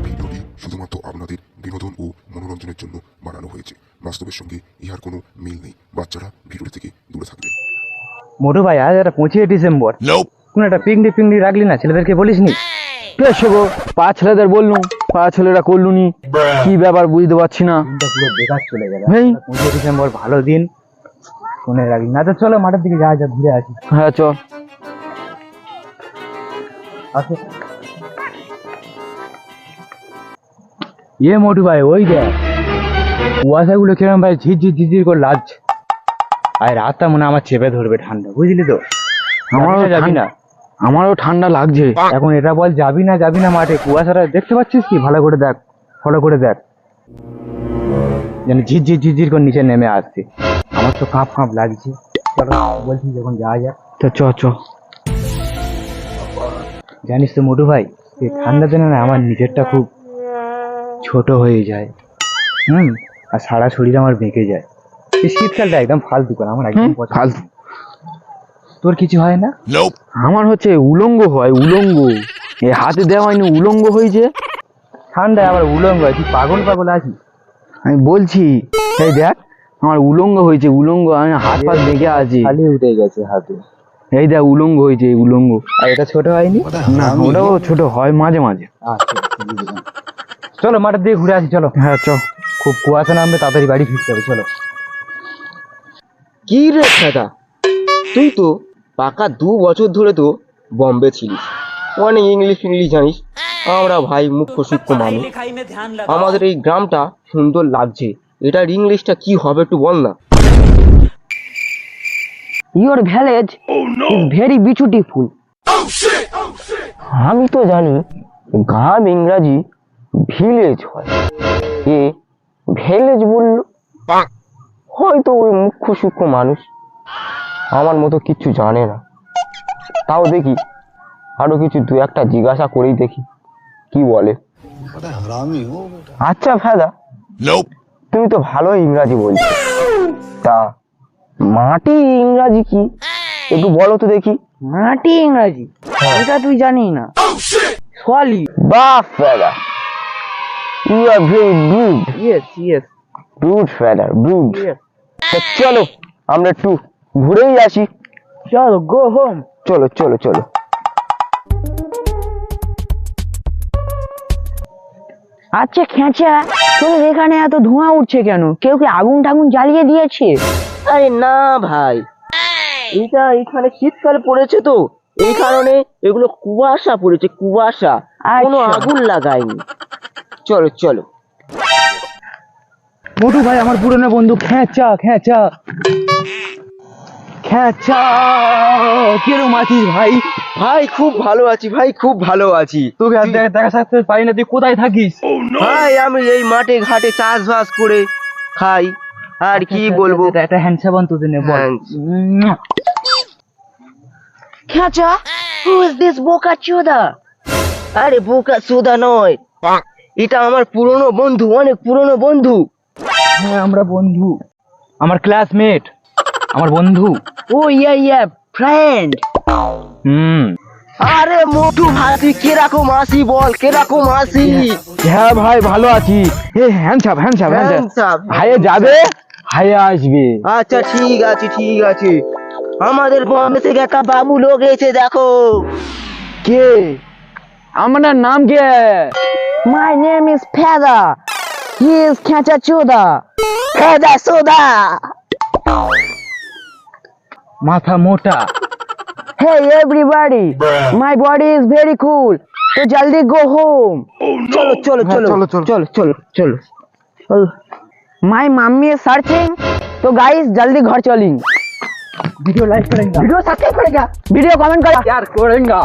ভিডিওটি শুধুমাত্র আপনাদের বিনোদন ও মনোরঞ্জনের জন্য বানানো হয়েছে। বাস্তবের সঙ্গে ইহার কোনো মিল নেই। বাচ্চারা ভিডিওটি থেকে দূরে থাকবেন। মোটু ভাই, আজ একটা 25 ডিসেম্বর, কোন একটা পিকনিক রাখলি না? ছেলেদেরকে বলিসনি? পা ছেলেদের বললুম, পা ছেলেরা করলুনি, কি ব্যাপার বুঝতে পারছি না। পুরো বেকার চলে গেল। 25 ডিসেম্বর ভালো দিন, শুনে রাখলি না? তো চলো মাঠের দিকে যাওয়া যাক, ঘুরে আসি। হ্যাঁ চল। আসো। মোটু ভাই, ওই দেখ কুয়াশাগুলো কিরম ভাই ঝিরঝির করে লাগছে। আর রাতটা মনে আমার চেপে ধরবে ঠান্ডা, বুঝলি তো? যাবি না? আমারও ঠান্ডা লাগছে। এখন এটা বল, যাবি না মাঠে? কুয়াশাটা দেখতে পাচ্ছিস কি? ভালো করে দেখ, ফলো করে দেখ, যেন ঝিরঝির করে নিচে নেমে আসছে। আমার তো কাঁপ লাগছে। চলো বলছি, যখন যাওয়া যাক। চ। জানিস তো মোটু ভাই, এই ঠান্ডা দিনে না আমার নিজেরটা খুব ছোট হয়ে যায়। আর সারা শরীর আমার বেঁকে যায়। এই শীতকালটা একদম ফালতু করে আমার, একদম ফালতু। তোর কিছু হয় না? আমার হচ্ছে উলঙ্গ হয়, উলঙ্গ। এই হাতে দেওয়া হয়নি, উলঙ্গ হয়েছে। ঠান্ডায় আবার উলঙ্গ হয়? তুই পাগল আছিস? আমি বলছি, এই দেখ আমার উলঙ্গ হয়েছে, উলঙ্গ। আমি হাত পা বেঁকে আছি, খালি উঠে গেছে হাতে। এই দেখ উলঙ্গ হয়েছে, উলঙ্গ। আর এটা ছোট হয়নি? না, ওটাও ছোট হয় মাঝে মাঝে। আচ্ছা, চলো মাঠের দিকে ঘুরে আসি। চলো। হ্যাঁ চ। খুব কুয়াশা নামবে, তাড়াতাড়ি বাড়ি ফিরতে হবে। চলো। কি রে দাদা, তুই তো পাকা 2 বছর ধরে তো বম্বে ছিলিস, অনেক ইংলিশ জানিস। আমরা ভাই মুখ্য সূক্ষ্ম মানুষ, আমাদের এই গ্রামটা সুন্দর লাগছে, এটার ইংলিশটা কি হবে একটু বল না। Your village is very beautiful. আমি তো জানি গ্রাম ইংরাজি ভিলেজ হয়, এ ভিলেজ বললো। হয়তো ওই মুখ্য সূক্ষ্ম মানুষ আমার মতো কিচ্ছু জানে না। তাও দেখি আরো কিছু 2-1টা জিজ্ঞাসা করেই দেখি কি বলে। আচ্ছা ফেদা, তুমি তো ভালো ইংরাজি বলছো, তা মাটি ইংরাজি কি একটু বলো তো দেখি। মাটি ইংরাজি এটা তুই জানি না? সলি। বাহ ফেদা, you are very good. Yes good ফেদা, গুড। চলো আমরা একটু ঘুরেই আসি। চলো, গো হোম। চলো। আচ্ছা খেঁচা, তোদের এখানে এত ধোঁয়া উঠছে কেন? কেউ কি আগুন টাগুন জ্বালিয়ে দিয়েছে? আরে না ভাই, এটা এখানে শীতকাল পড়েছে তো এই কারণে এগুলো কুয়াশা পড়েছে, কুয়াশা, কোনো আগুন লাগায়নি। চলো। মোটু ভাই, আমার পুরনো বন্ধু খেঁচা। কিরম আছিস ভাই? ভাই খুব ভালো আছি, ভাই খুব ভালো আছি। তোকে আর দেখা সাথে পাই না, তুই কোথায় থাকিস? ভাই আমি এই মাঠে ঘাটে চাষবাস করে খাই, আর কি বলবো। একটা হ্যান্ডসাপ অন তোদের নে বল। খেঁচা, হু ইজ দিস বোকা চোদা? আরে বোকা চোদা নয়, এটা আমার পুরনো বন্ধু, অনেক পুরনো বন্ধু। হ্যাঁ, আমরা বন্ধু, আমার ক্লাসমেট, আমার বন্ধু। ও ইয়া ফ্রেন্ড। আরে মোটু ভাই, তুই কিরকম আছি বল, কিরকম আছি? হ্যাঁ ভাই ভালো আছি। এ হ্যান্ডসাপ হাইয়ে যাবে, হাইয়ে আসবে। আচ্ছা ঠিক আছে। আমাদের বম্বে থেকে একটা বাবু লোক এসে, দেখো। কে? আমার নাম কে? মাই নেম ইজ ফেদা, হি ইজ খেঁচা চোদা, ফেদা সোদা। মাথা মোটা। Hey everybody, my body is very cool, so jaldi go home. চলো। My mummy is searching, so guys jaldi घर चलेंगे. वीडियो लाइक करेंगे, वीडियो सब्सक्राइब करेगा, वीडियो कमेंट करेगा, यार करेंगे।